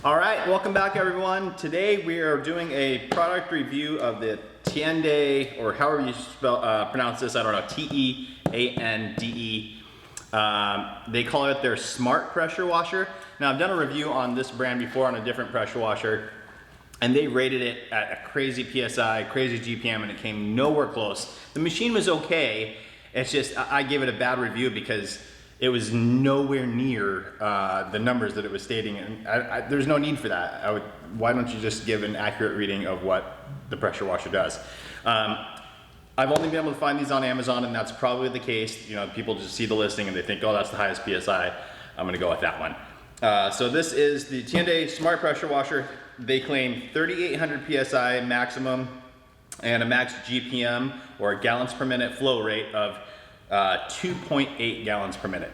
All right, welcome back everyone. Today we are doing a product review of the Teande, or however you pronounce this, I don't know, Teande. They call it their Smart Pressure Washer. Now I've done a review on this brand before on a different pressure washer, and they rated it at a crazy PSI, crazy GPM, and it came nowhere close. The machine was okay, it's just I gave it a bad review because it was nowhere near the numbers that it was stating, and there's no need for that. Why don't you just give an accurate reading of what the pressure washer does? I've only been able to find these on Amazon, and that's probably the case. You know, people just see the listing and they think, oh, that's the highest PSI. I'm gonna go with that one. So this is the Teande Smart Pressure Washer. They claim 3800 PSI maximum and a max GPM, or gallons per minute flow rate of 2.8 gallons per minute.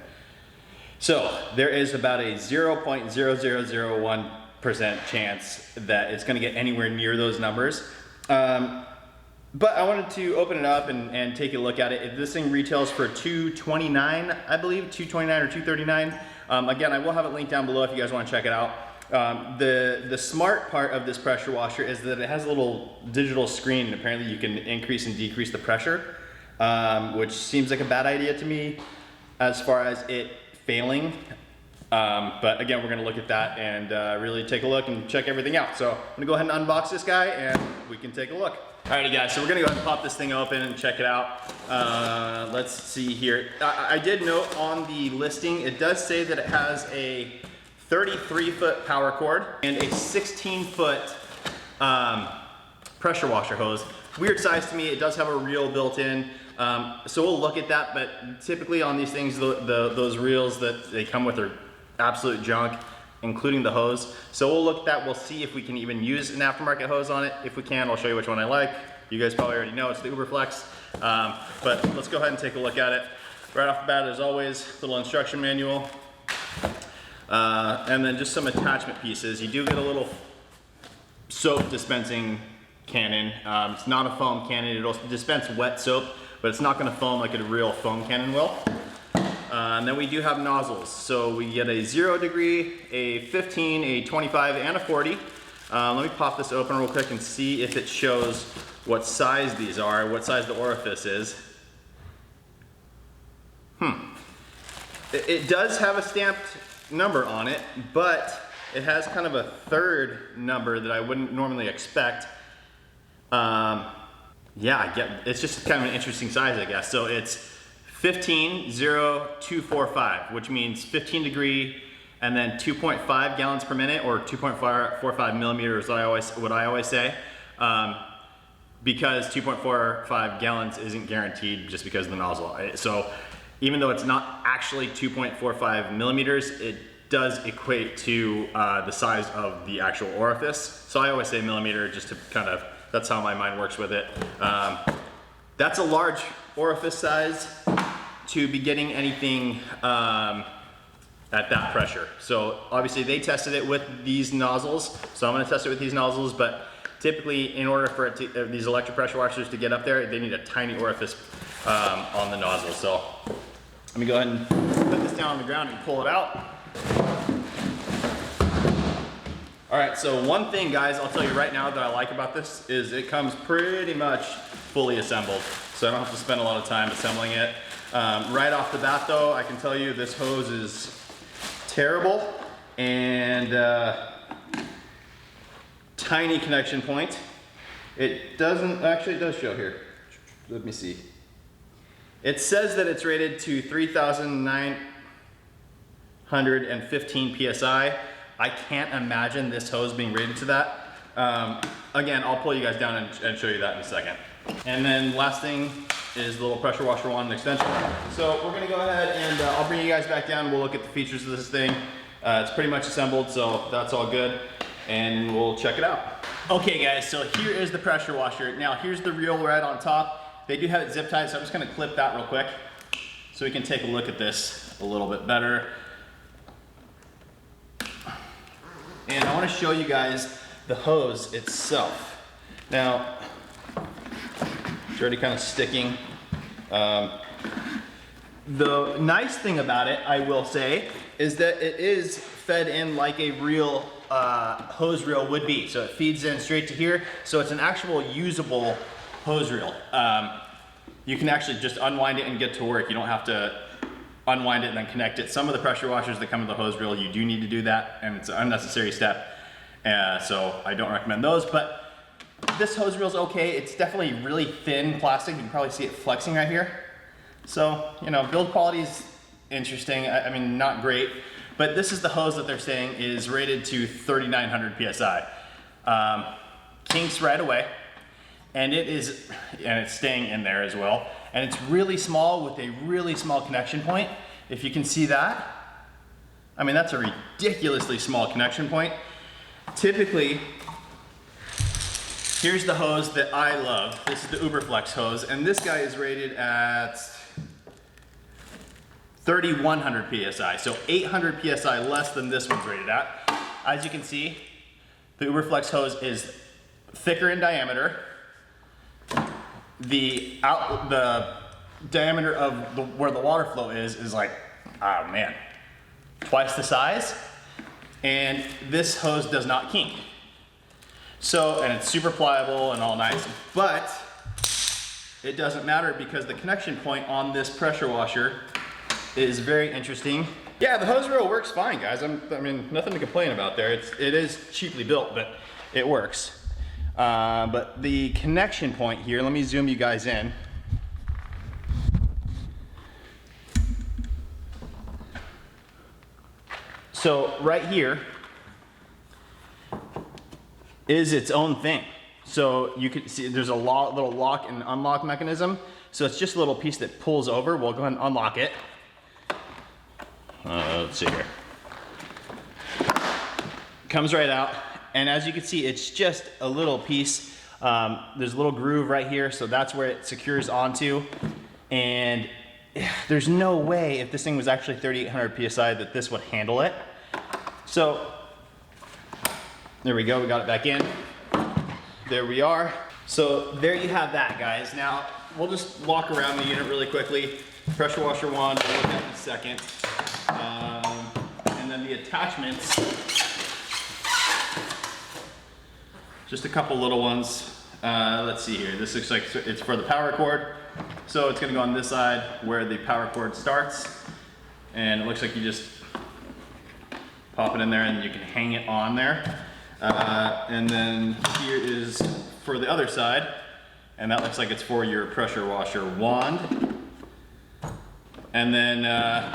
So there is about a 0.0001% chance that it's gonna get anywhere near those numbers. But I wanted to open it up and take a look at it. This thing retails for $229, I believe, $229 or $239. Again, I will have it linked down below if you guys wanna check it out. The smart part of this pressure washer is that it has a little digital screen, and apparently you can increase and decrease the pressure. Which seems like a bad idea to me as far as it failing. But again, we're gonna look at that and really take a look and check everything out. So I'm gonna go ahead and unbox this guy and we can take a look. Alrighty guys, so we're gonna go ahead and pop this thing open and check it out. Let's see here. I did note on the listing, it does say that it has a 33-foot power cord and a 16-foot pressure washer hose. Weird size to me. It does have a reel built in. So we'll look at that, but typically on these things, those reels that they come with are absolute junk, including the hose. So we'll look at that. We'll see if we can even use an aftermarket hose on it. If we can, I'll show you which one I like. You guys probably already know it's the Uberflex. But let's go ahead and take a look at it. Right off the bat, as always, little instruction manual. And then just some attachment pieces. You do get a little soap dispensing cannon. It's not a foam cannon. It'll dispense wet soap, but it's not gonna foam like a real foam cannon will. And then we do have nozzles. So we get a 0 degree, a 15, a 25, and a 40. Let me pop this open real quick and see if it shows what size these are, what size the orifice is. It does have a stamped number on it, but it has kind of a third number that I wouldn't normally expect. Yeah, it's just kind of an interesting size, I guess. So it's 150245, which means 15 degree and then 2.5 gallons per minute, or 2.45 millimeters, what I always say. Because 2.45 gallons isn't guaranteed just because of the nozzle. So even though it's not actually 2.45 millimeters, it does equate to the size of the actual orifice. So I always say millimeter just to kind of, that's how my mind works with it. That's a large orifice size to be getting anything at that pressure. So obviously they tested it with these nozzles, so I'm gonna test it with these nozzles, but typically in order for it to, these electric pressure washers to get up there, they need a tiny orifice on the nozzle. So let me go ahead and put this down on the ground and pull it out. All right, so one thing, guys, I'll tell you right now that I like about this is it comes pretty much fully assembled, so I don't have to spend a lot of time assembling it. Right off the bat, though, I can tell you this hose is terrible, and tiny connection point. It doesn't, actually it does show here. Let me see. It says that it's rated to 3,915 PSI. I can't imagine this hose being rated to that. Again, I'll pull you guys down and show you that in a second. And then last thing is the little pressure washer one extension. So we're gonna go ahead and I'll bring you guys back down. We'll look at the features of this thing. It's pretty much assembled, so that's all good. And we'll check it out. Okay guys, so here is the pressure washer. Now here's the reel right on top. They do have it zip tied, so I'm just gonna clip that real quick so we can take a look at this a little bit better. And I want to show you guys the hose itself. Now, it's already kind of sticking. The nice thing about it, I will say, is that it is fed in like a real hose reel would be. So it feeds in straight to here. So it's an actual usable hose reel. You can actually just unwind it and get to work. You don't have to unwind it and then connect it. Some of the pressure washers that come with the hose reel, you do need to do that, and it's an unnecessary step. So I don't recommend those, but this hose reel is okay. It's definitely really thin plastic. You can probably see it flexing right here. So, you know, build quality is interesting. I mean, not great, but this is the hose that they're saying is rated to 3,900 psi. Kinks right away, and it's staying in there as well. And it's really small with a really small connection point. If you can see that, I mean, that's a ridiculously small connection point. Typically, here's the hose that I love. This is the Uberflex hose, and this guy is rated at 3,100 psi, so 800 psi less than this one's rated at. As you can see, the Uberflex hose is thicker in diameter. The diameter of where the water flow is like, oh man, twice the size. And this hose does not kink. So, and it's super pliable and all nice, but it doesn't matter because the connection point on this pressure washer is very interesting. Yeah, the hose reel works fine, guys. I mean, nothing to complain about there. It is cheaply built, but it works. But the connection point here, let me zoom you guys in. So right here is its own thing. So you can see there's a little lock and unlock mechanism. So it's just a little piece that pulls over. We'll go ahead and unlock it. Let's see here. Comes right out. And as you can see, it's just a little piece. There's a little groove right here, so that's where it secures onto. And there's no way, if this thing was actually 3,800 psi, that this would handle it. So there we go, we got it back in. There we are. So there you have that, guys. Now we'll just walk around the unit really quickly. Pressure washer wand, we'll look at in a second. And then the attachments. Just a couple little ones. Let's see here. This looks like it's for the power cord. So it's gonna go on this side where the power cord starts. And it looks like you just pop it in there and you can hang it on there. And then here is for the other side. And that looks like it's for your pressure washer wand. And then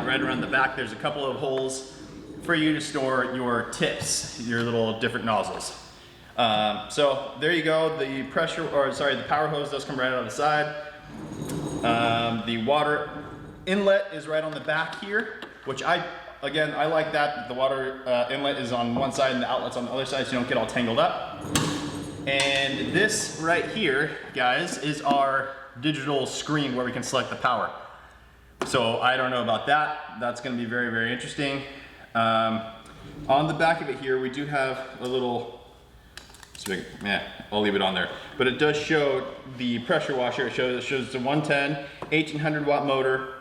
right around the back, there's a couple of holes for you to store your tips, your little different nozzles. So there you go. The the power hose does come right out of the side. The water inlet is right on the back here, which I like that. The water inlet is on one side and the outlet's on the other side so you don't get all tangled up. And this right here, guys, is our digital screen where we can select the power. So I don't know about that. That's gonna be very, very interesting. On the back of it here, we do have a little, I'll leave it on there. But it does show the pressure washer. It shows the 110, 1800 watt motor.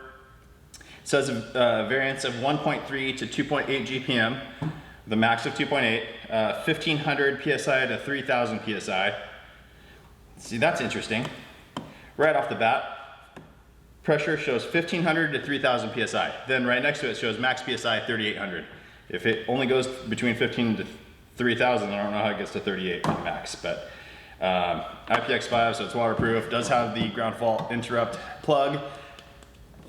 It says a variance of 1.3 to 2.8 GPM, the max of 2.8, 1500 PSI to 3000 PSI. See, that's interesting. Right off the bat, pressure shows 1500 to 3000 PSI. Then right next to it shows max PSI 3800. If it only goes between 15 to 3000, I don't know how it gets to 38 max, but IPX5, so it's waterproof. Does have the ground fault interrupt plug.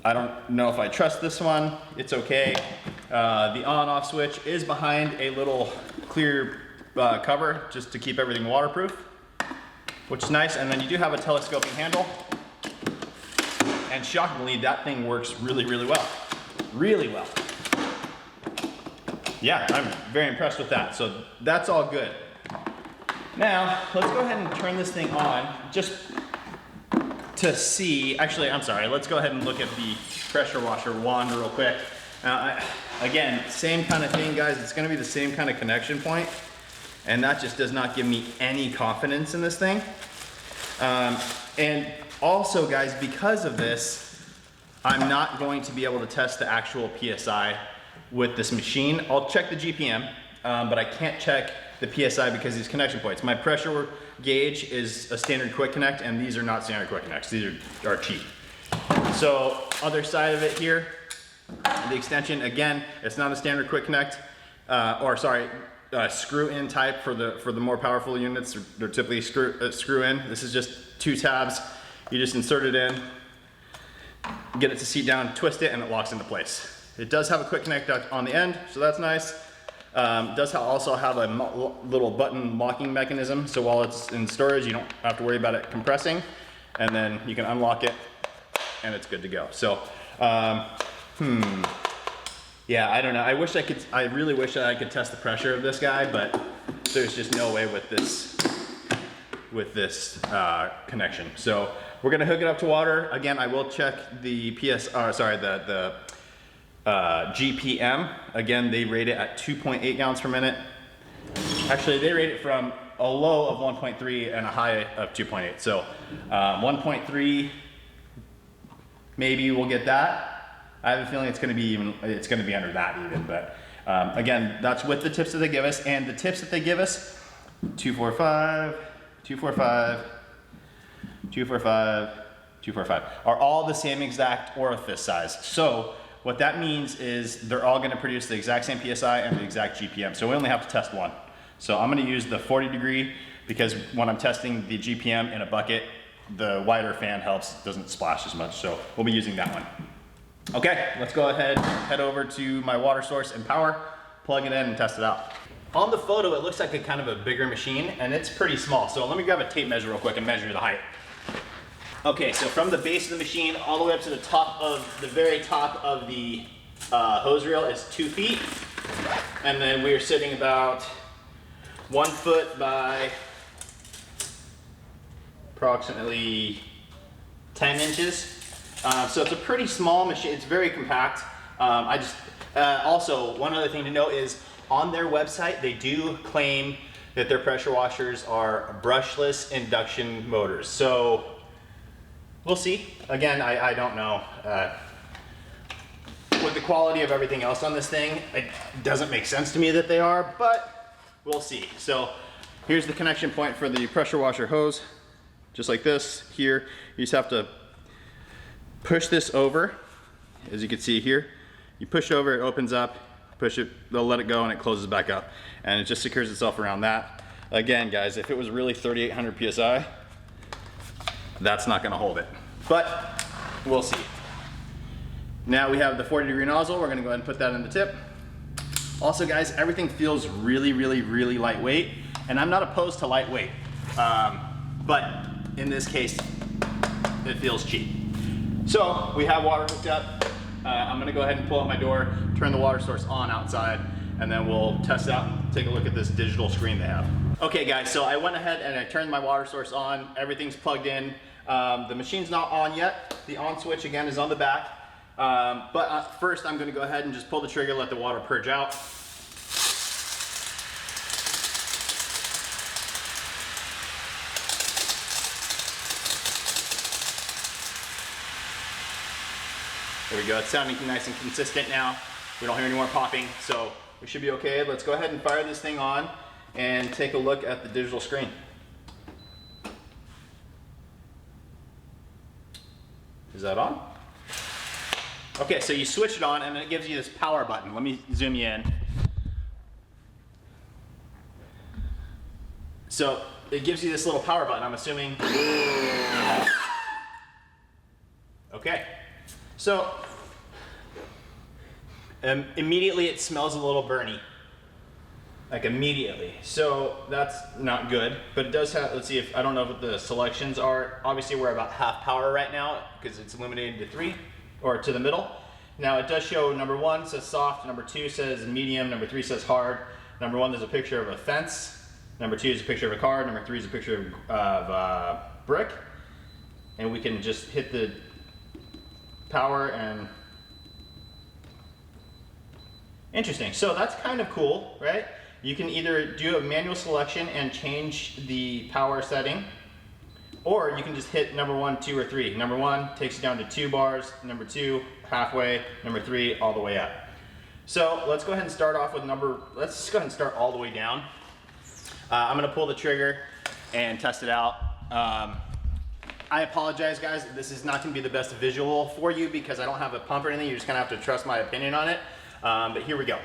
I don't know if I trust this one. It's okay. The on-off switch is behind a little clear cover just to keep everything waterproof, which is nice. And then you do have a telescoping handle. And shockingly, that thing works really, really well. Really well. Yeah, I'm very impressed with that. So that's all good. Now, let's go ahead and turn this thing on just to see. Actually, I'm sorry. Let's go ahead and look at the pressure washer wand real quick. Again, same kind of thing, guys. It's going to be the same kind of connection point, and that just does not give me any confidence in this thing. And also, guys, because of this, I'm not going to be able to test the actual PSI with this machine. I'll check the GPM, but I can't check the PSI because of these connection points. My pressure gauge is a standard quick connect, and these are not standard quick connects. These are cheap. So other side of it here, the extension, again, it's not a standard quick connect, screw in type for the more powerful units. They're typically screw in. This is just 2 tabs. You just insert it in, get it to seat down, twist it, and it locks into place. It does have a quick connect on the end, so that's nice. It does also have a little button locking mechanism, so while it's in storage, you don't have to worry about it compressing, and then you can unlock it, and it's good to go. So, yeah, I don't know. I really wish that I could test the pressure of this guy, but there's just no way with this connection. So we're gonna hook it up to water. Again, I will check the the GPM. Again, they rate it at 2.8 gallons per minute. Actually, they rate it from a low of 1.3 and a high of 2.8. So 1.3, maybe we'll get that. I have a feeling it's gonna be under that even, but again, that's with the tips that they give us, and the tips that they give us, 245, 245, 245, 245, are all the same exact orifice size. So what that means is they're all gonna produce the exact same PSI and the exact GPM. So we only have to test one. So I'm gonna use the 40 degree because when I'm testing the GPM in a bucket, the wider fan helps, doesn't splash as much. So we'll be using that one. Okay, let's go ahead, head over to my water source and power, plug it in and test it out. On the photo, it looks like a kind of a bigger machine, and it's pretty small. So let me grab a tape measure real quick and measure the height. Okay, so from the base of the machine all the way up to the very top of the hose reel is 2 feet. And then we are sitting about 1 foot by approximately 10 inches. So it's a pretty small machine. It's very compact. Also, one other thing to note is on their website, they do claim that their pressure washers are brushless induction motors. So we'll see. Again, I don't know. With the quality of everything else on this thing, it doesn't make sense to me that they are, but we'll see. So here's the connection point for the pressure washer hose. Just like this here, you just have to push this over, as you can see here. You push it over, it opens up, push it, they'll let it go and it closes back up. And it just secures itself around that. Again, guys, if it was really 3800 PSI, that's not gonna hold it. But we'll see. Now we have the 40 degree nozzle. We're gonna go ahead and put that in the tip. Also guys, everything feels really, really, really lightweight. And I'm not opposed to lightweight. But in this case, it feels cheap. So we have water hooked up. I'm gonna go ahead and pull out my door, turn the water source on outside, and then we'll test out and take a look at this digital screen they have. Okay guys, so I went ahead and I turned my water source on. Everything's plugged in. The machine's not on yet. The on switch again is on the back. But first I'm gonna go ahead and just pull the trigger, let the water purge out. There we go, it's sounding nice and consistent now. We don't hear any more popping, so we should be okay. Let's go ahead and fire this thing on and take a look at the digital screen. Is that on? Okay, so you switch it on and it gives you this power button. Let me zoom you in. So it gives you this little power button, I'm assuming. Okay. So, immediately it smells a little burny. Like immediately. So that's not good, but it does have, let's see if, I don't know what the selections are. Obviously we're about half power right now because it's illuminated to 3, or to the middle. Now it does show number 1 says soft, number 2 says medium, number 3 says hard. Number 1 there's a picture of a fence. Number 2 is a picture of a car. Number 3 is a picture of brick. And we can just hit the power and interesting. So that's kind of cool, right? You can either do a manual selection and change the power setting, or you can just hit number 1, 2, or 3. Number 1 takes you down to 2 bars, number 2 halfway, number 3 all the way up. So let's go ahead and start off with let's just go ahead and start all the way down. I'm gonna pull the trigger and test it out. I apologize, guys. This is not gonna be the best visual for you because I don't have a pump or anything. You're just gonna have to trust my opinion on it. But here we go.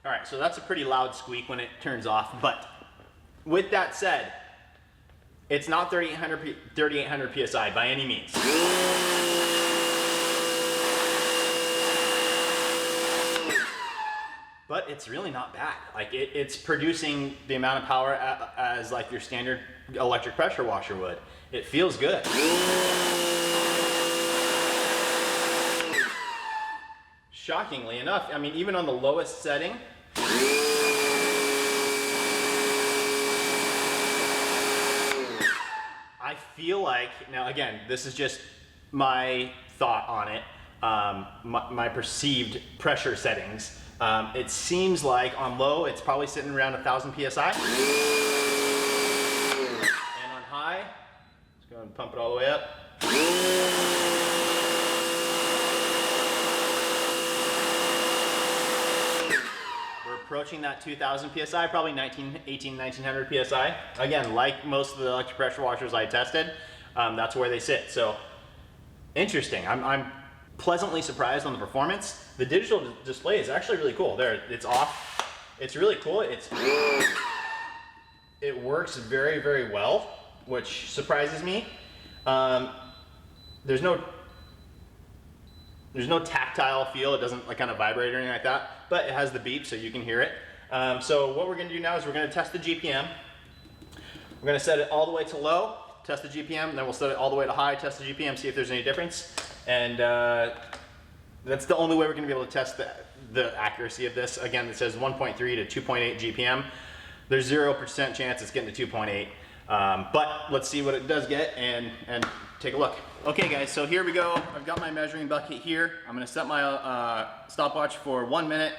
All right, so that's a pretty loud squeak when it turns off, but with that said, it's not 3800 psi by any means. But it's really not bad. Like it's producing the amount of power as like your standard electric pressure washer would. It feels good. Shockingly enough, I mean, even on the lowest setting, I feel like, now again, this is just my thought on it, my perceived pressure settings. It seems like on low, it's probably sitting around 1000 psi. And on high, let's go and pump it all the way up. Approaching that 2000 psi, probably 1900 psi. Again, like most of the electric pressure washers I tested, that's where they sit. So interesting. I'm pleasantly surprised on the performance. The digital display is actually really cool. There, it's off. It's really cool. It works very, very well, which surprises me. There's no tactile feel. It doesn't like kind of vibrate or anything like that, but it has the beep so you can hear it. So what we're gonna do now is we're gonna test the GPM. We're gonna set it all the way to low, test the GPM, then we'll set it all the way to high, test the GPM, see if there's any difference. And that's the only way we're gonna be able to test the accuracy of this. Again, it says 1.3 to 2.8 GPM. There's 0% chance it's getting to 2.8. But let's see what it does get and take a look. Okay guys, so here we go. I've got my measuring bucket here. I'm gonna set my stopwatch for 1 minute,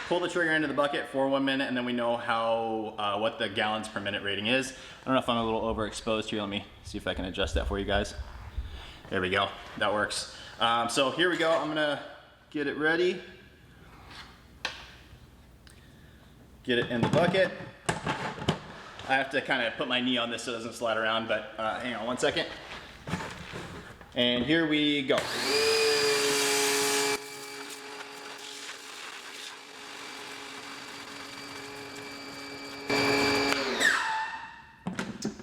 pull the trigger into the bucket for 1 minute, and then we know how what the gallons per minute rating is. I don't know if I'm a little overexposed here. Let me see if I can adjust that for you guys. There we go, that works. So here we go, I'm gonna get it ready. Get it in the bucket. I have to kind of put my knee on this so it doesn't slide around, but hang on 1 second. And here we go.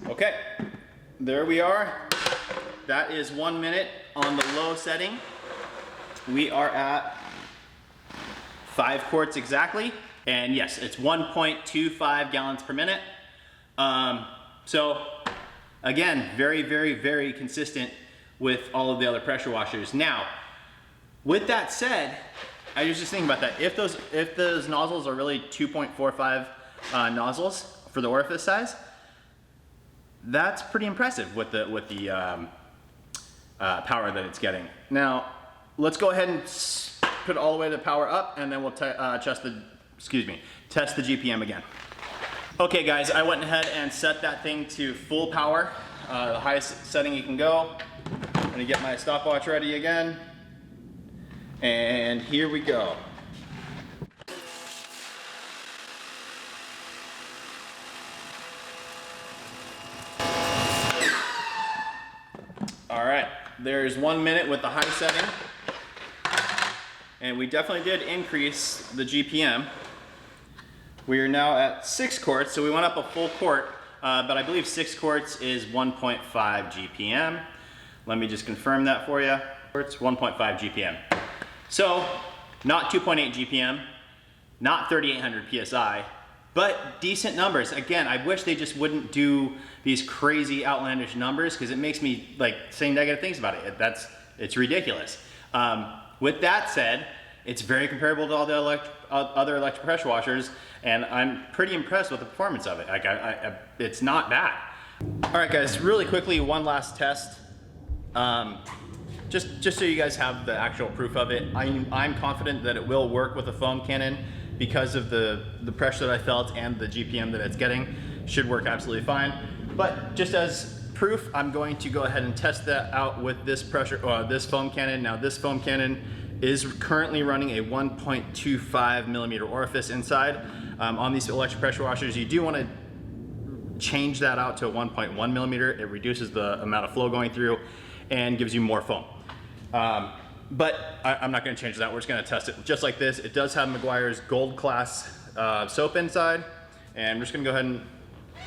Okay, there we are. That is 1 minute on the low setting. We are at 5 quarts exactly. And yes, it's 1.25 gallons per minute. So again, very, very, very consistent with all of the other pressure washers. Now, with that said, I was just thinking about that. If those nozzles are really 2.45 nozzles for the orifice size, that's pretty impressive with the power that it's getting. Now, let's go ahead and put it all the way to power up, and then we'll test the GPM again. Okay guys, I went ahead and set that thing to full power, the highest setting you can go. I'm gonna get my stopwatch ready again, and here we go. All right, there's 1 minute with the high setting, and we definitely did increase the GPM. We are now at 6 quarts, so we went up a full quart, but I believe 6 quarts is 1.5 GPM. Let me just confirm that for you. It's 1.5 GPM. So, not 2.8 GPM, not 3800 PSI, but decent numbers. Again, I wish they just wouldn't do these crazy outlandish numbers because it makes me like say negative things about it. It's ridiculous. With that said, it's very comparable to all the other electric pressure washers, and I'm pretty impressed with the performance of it. Like, it's not bad. All right, guys, really quickly, one last test. Just so you guys have the actual proof of it, I'm confident that it will work with a foam cannon because of the pressure that I felt and the GPM that it's getting. Should work absolutely fine. But just as proof, I'm going to go ahead and test that out with this this foam cannon. Now, this foam cannon is currently running a 1.25 millimeter orifice inside. On these electric pressure washers, you do want to change that out to a 1.1 millimeter. It reduces the amount of flow going through and gives you more foam. But I'm not going to change that. We're just going to test it just like this. It does have Meguiar's Gold Class soap inside, and I'm just going to go ahead and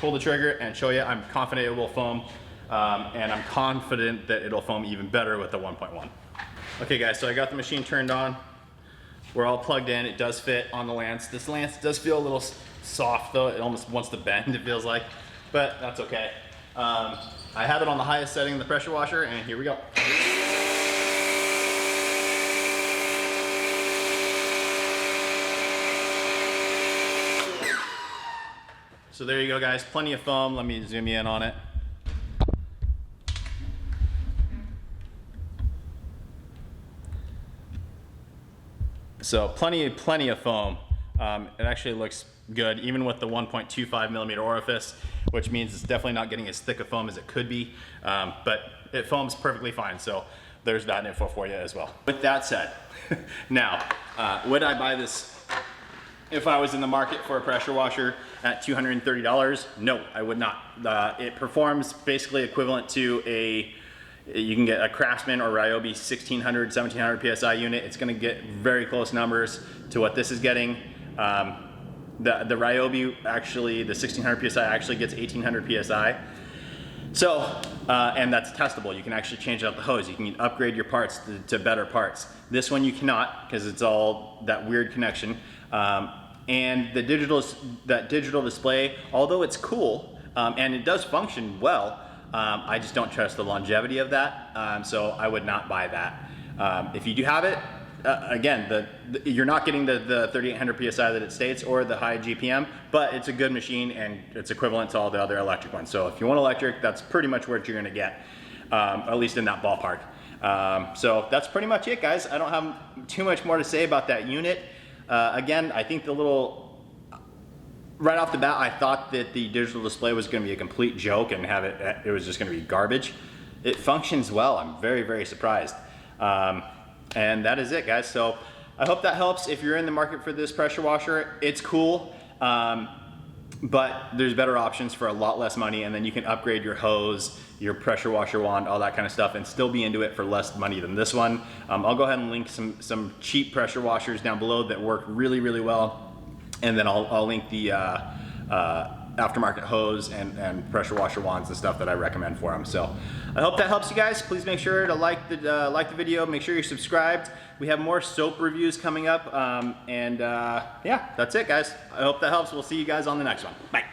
pull the trigger and show you. I'm confident it will foam, and I'm confident that it'll foam even better with the 1.1. Okay, guys, so I got the machine turned on. We're all plugged in. It does fit on the lance. This lance does feel a little soft, though. It almost wants to bend, it feels like, but that's okay. I have it on the highest setting in the pressure washer, and here we go. So there you go, guys, plenty of foam. Let me zoom you in on it. So plenty of foam. It actually looks good, even with the 1.25 millimeter orifice, which means it's definitely not getting as thick a foam as it could be, but it foams perfectly fine. So there's that info for you as well. With that said, now, would I buy this if I was in the market for a pressure washer at $230? No, I would not. It performs basically equivalent to you can get a Craftsman or Ryobi 1600, 1700 psi unit. It's going to get very close numbers to what this is getting. The Ryobi actually, the 1600 psi actually gets 1800 psi. So, and that's testable. You can actually change out the hose. You can upgrade your parts to better parts. This one you cannot, because it's all that weird connection. And the digital display, although it's cool and it does function well, I just don't trust the longevity of that. So I would not buy that. If you do have it, again, you're not getting the 3800 psi that it states or the high GPM, but it's a good machine and it's equivalent to all the other electric ones. So if you want electric, that's pretty much what you're gonna get, at least in that ballpark. So that's pretty much it, guys. I don't have too much more to say about that unit. Again, I think right off the bat, I thought that the digital display was going to be a complete joke and it was just going to be garbage. It functions well. I'm very, very surprised. And that is it, guys. So I hope that helps. If you're in the market for this pressure washer, it's cool, but there's better options for a lot less money, and then you can upgrade your hose, your pressure washer wand, all that kind of stuff, and still be into it for less money than this one. I'll go ahead and link some cheap pressure washers down below that work really, really well. And then I'll link the aftermarket hose and pressure washer wands and stuff that I recommend for them. So I hope that helps you guys. Please make sure to like the video. Make sure you're subscribed. We have more soap reviews coming up. Yeah, that's it, guys. I hope that helps. We'll see you guys on the next one. Bye.